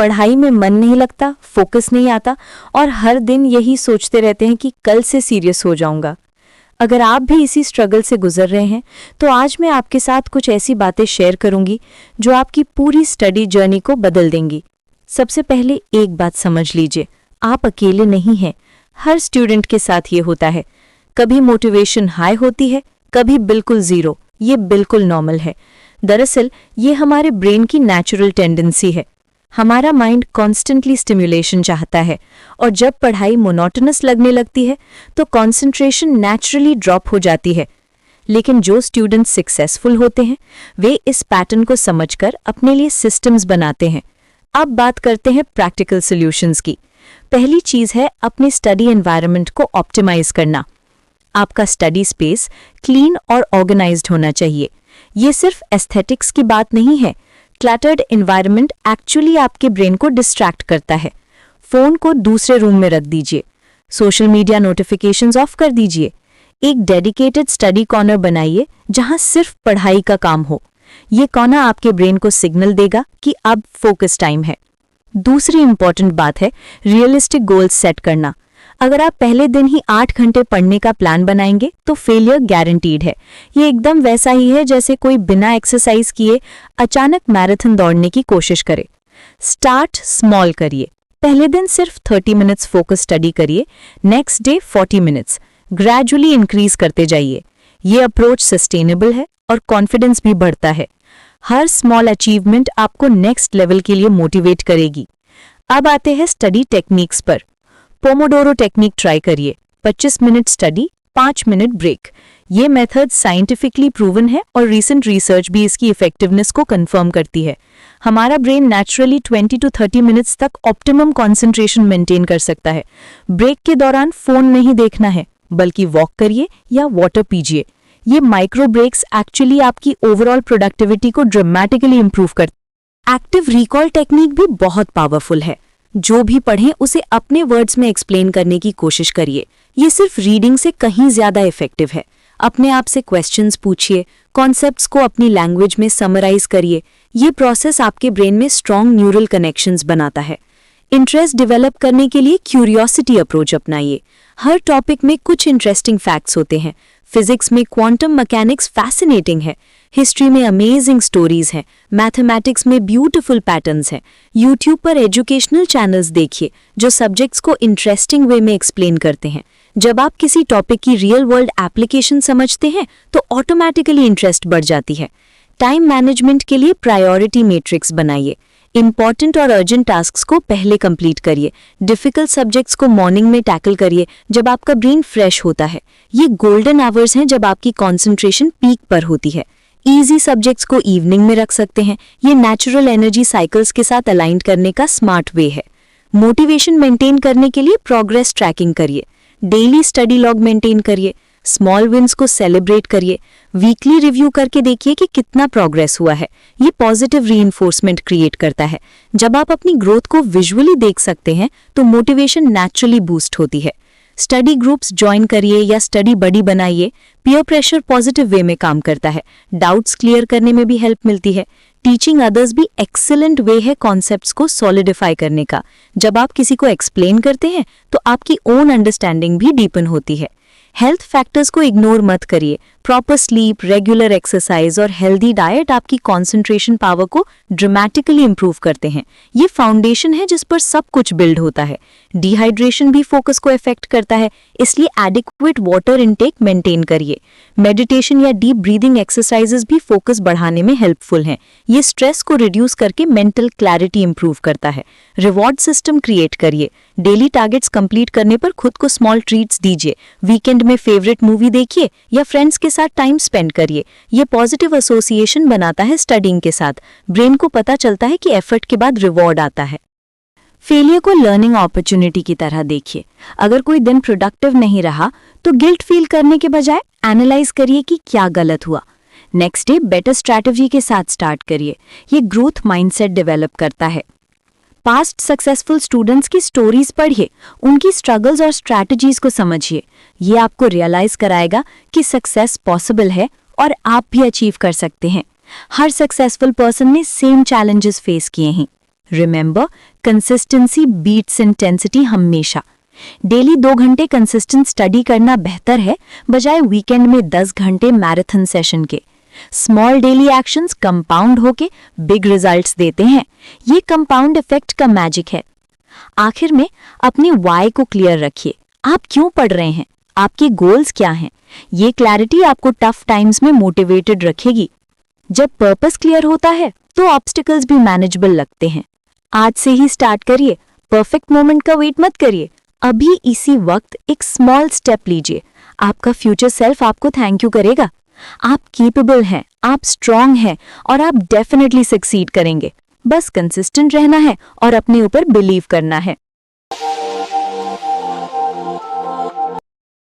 पढ़ाई में मन नहीं लगता, फोकस नहीं आता और हर दिन यही सोचते रहते हैं कि कल से सीरियस हो जाऊंगा। अगर आप भी इसी स्ट्रगल से गुजर रहे हैं तो आज मैं आपके साथ कुछ ऐसी बातें शेयर करूंगी जो आपकी पूरी स्टडी जर्नी को बदल देंगी। सबसे पहले एक बात समझ लीजिए, आप अकेले नहीं हैं। हर स्टूडेंट के साथ ये होता है। कभी मोटिवेशन हाई होती है, कभी बिल्कुल ज़ीरो। ये बिल्कुल नॉर्मल है। दरअसल ये हमारे ब्रेन की नेचुरल टेंडेंसी है। हमारा माइंड कॉन्स्टेंटली स्टिम्युलेशन चाहता है और जब पढ़ाई मोनोटोनस लगने लगती है तो कॉन्सेंट्रेशन नेचुरली ड्रॉप हो जाती है। लेकिन जो स्टूडेंट्स सक्सेसफुल होते हैं वे इस पैटर्न को समझकर अपने लिए सिस्टम्स बनाते हैं। अब बात करते हैं प्रैक्टिकल सॉल्यूशंस की। पहली चीज़ है अपने स्टडी एनवायरनमेंट को ऑप्टिमाइज करना। आपका स्टडी स्पेस क्लीन और ऑर्गेनाइज्ड होना चाहिए। ये सिर्फ एस्थेटिक्स की बात नहीं है। क्लटर्ड एनवायरनमेंट एक्चुअली आपके ब्रेन को डिस्ट्रैक्ट करता है। फोन को दूसरे रूम में रख दीजिए। सोशल मीडिया नोटिफिकेशंस ऑफ कर दीजिए। एक डेडिकेटेड स्टडी कॉर्नर बनाइए जहां सिर्फ पढ़ाई का काम हो। ये कॉर्नर आपके ब्रेन को सिग्नल देगा कि अब फोकस टाइम है। दूसरी इंपॉर्टेंट बात है रियलिस्टिक गोल्स सेट करना। अगर आप पहले दिन ही 8 घंटे पढ़ने का प्लान बनाएंगे तो फेलियर गारंटीड है। ये एकदम वैसा ही है जैसे कोई बिना एक्सरसाइज किए अचानक मैराथन दौड़ने की कोशिश करे। स्टार्ट स्मॉल करिए। पहले दिन सिर्फ 30 मिनट्स फोकस स्टडी करिए, next day 40 minutes. Gradually increase करते जाइए। ये अप्रोच सस्टेनेबल है और कॉन्फिडेंस भी बढ़ता है। हर स्मॉल अचीवमेंट आपको नेक्स्ट लेवल के लिए मोटिवेट करेगी। अब आते हैं स्टडी टेक्निक्स पर। पोमोडोरो टेक्निक ट्राई करिए। 25 मिनट स्टडी, 5 मिनट ब्रेक। ये मेथड साइंटिफिकली प्रूवन है और रीसेंट रिसर्च भी इसकी इफेक्टिवनेस को कंफर्म करती है। हमारा ब्रेन नेचुरली 20 to 30 मिनट्स तक ऑप्टिमम कंसंट्रेशन मेंटेन कर सकता है। ब्रेक के दौरान फोन नहीं देखना है, बल्कि वॉक करिए या वाटर पीजिए। ये माइक्रो ब्रेक्स एक्चुअली आपकी ओवरऑल प्रोडक्टिविटी को ड्रामेटिकली इंप्रूव करते हैं। एक्टिव रिकॉल टेक्निक भी बहुत पावरफुल है। जो भी पढ़ें उसे अपने वर्ड्स में एक्सप्लेन करने की कोशिश करिए। ये सिर्फ रीडिंग से कहीं ज्यादा इफेक्टिव है। अपने आप से क्वेश्चंस पूछिए, कॉन्सेप्ट्स को अपनी लैंग्वेज में समराइज करिए। ये प्रोसेस आपके ब्रेन में स्ट्रॉन्ग न्यूरल कनेक्शंस बनाता है। इंटरेस्ट डेवलप करने के लिए क्यूरियोसिटी अप्रोच अपनाइए। हर टॉपिक में कुछ इंटरेस्टिंग फैक्ट्स होते हैं। फिजिक्स में क्वांटम मैकेनिक्स फैसिनेटिंग है। हिस्ट्री में अमेजिंग स्टोरीज हैं। मैथमेटिक्स में ब्यूटीफुल पैटर्न्स हैं। यूट्यूब पर एजुकेशनल चैनल्स देखिए जो सब्जेक्ट्स को इंटरेस्टिंग वे में एक्सप्लेन करते हैं। जब आप किसी टॉपिक की रियल वर्ल्ड एप्लीकेशन समझते हैं तो ऑटोमेटिकली इंटरेस्ट बढ़ जाती है। टाइम मैनेजमेंट के लिए प्रायोरिटी मैट्रिक्स बनाइए। इंपॉर्टेंट और अर्जेंट टास्क्स को पहले कंप्लीट करिए। डिफिकल्ट सब्जेक्ट्स को मॉर्निंग में टैकल करिए जब आपका ब्रेन फ्रेश होता है। ये गोल्डन आवर्स हैं जब आपकी कंसंट्रेशन पीक पर होती है। इजी सब्जेक्ट्स को इवनिंग में रख सकते हैं। ये नेचुरल एनर्जी साइकिल्स के साथ अलाइन करने का स्मार्ट वे है। मोटिवेशन मेंटेन करने के लिए प्रोग्रेस ट्रैकिंग करिए। डेली स्टडी लॉग मेंटेन करिए। स्मॉल विन्स को सेलिब्रेट करिए। वीकली रिव्यू करके देखिए कि कितना प्रोग्रेस हुआ है। ये पॉजिटिव रीइंफोर्समेंट क्रिएट करता है। जब आप अपनी ग्रोथ को विजुअली देख सकते हैं तो मोटिवेशन नेचुरली बूस्ट होती है। स्टडी ग्रुप्स ज्वाइन करिए या स्टडी बडी बनाइए। पीयर प्रेशर पॉजिटिव वे में काम करता है। डाउट्स क्लियर करने में भी हेल्प मिलती है। टीचिंग अदर्स भी एक्सीलेंट वे है कॉन्सेप्ट्स को सॉलिडिफाई करने का। जब आप किसी को एक्सप्लेन करते हैं तो आपकी ओन अंडरस्टैंडिंग भी डीपन होती है। हेल्थ फैक्टर्स को इग्नोर मत करिए। प्रॉपर स्लीप, रेगुलर एक्सरसाइज और हेल्दी डाइट आपकी कंसंट्रेशन पावर को ड्रामेटिकली इंप्रूव करते हैं। ये फाउंडेशन है जिस पर सब कुछ बिल्ड होता है। डिहाइड्रेशन भी फोकस को इफेक्ट करता है, इसलिए एडिक्वेट वाटर इनटेक मेंटेन करिए। मेडिटेशन या डीप ब्रीदिंग एक्सरसाइजेस भी फोकस बढ़ाने में हेल्पफुल हैं। ये स्ट्रेस को रिड्यूस करके मेंटल क्लैरिटी इंप्रूव करता है। रिवॉर्ड सिस्टम क्रिएट करिए। डेली टारगेट्स कंप्लीट करने पर खुद को स्मॉल ट्रीट्स दीजिए। वीकेंड में फेवरेट मूवी देखिए या फ्रेंड्स के साथ टाइम स्पेंड करिए। ये पॉजिटिव एसोसिएशन बनाता है स्टडीइंग के साथ। ब्रेन को पता चलता है कि एफर्ट के बाद रिवॉर्ड आता है। फेलियर को लर्निंग अपॉर्चुनिटी की तरह देखिए। अगर कोई दिन प्रोडक्टिव नहीं रहा तो गिल्ट फील करने के बजाय एनालाइज करिए कि क्या गलत हुआ। नेक्स्ट डे बेटर स्ट्रैटेजी के साथ स्टार्ट करिए। ये ग्रोथ माइंडसेट डेवलप करता है। पास्ट सक्सेसफुल स्टूडेंट्स की स्टोरीज पढ़िए, उनकी स्ट्रगल्स और स्ट्रैटेजीज को समझिए। ये आपको रियलाइज कराएगा कि सक्सेस पॉसिबल है और आप भी अचीव कर सकते हैं। हर सक्सेसफुल पर्सन ने सेम चैलेंजेस फेस किए हैं। रिमेंबर, कंसिस्टेंसी बीट्स इंटेंसिटी हमेशा। डेली 2 घंटे कंसिस्टेंट स्टडी करना बेहतर है बजाय वीकेंड में 10 घंटे मैराथन सेशन के। स्मॉल डेली एक्शंस कंपाउंड होके बिग रिजल्ट्स देते हैं। ये कंपाउंड इफेक्ट का मैजिक है। आखिर में अपनी वाई को क्लियर रखिए। आप क्यों पढ़ रहे हैं? आपके गोल्स क्या हैं? ये क्लैरिटी आपको टफ टाइम्स में मोटिवेटेड रखेगी। जब पर्पस क्लियर होता है तो ऑब्स्टिकल्स भी मैनेजेबल लगते हैं। आज से ही स्टार्ट करिए। परफेक्ट मोमेंट का वेट मत करिए। अभी इसी वक्त एक स्मॉल स्टेप लीजिए। आपका फ्यूचर सेल्फ आपको थैंक यू करेगा। आप केपेबल हैं, आप स्ट्रांग हैं और आप डेफिनेटली सक्सीड करेंगे। बस कंसिस्टेंट रहना है और अपने ऊपर बिलीव करना है।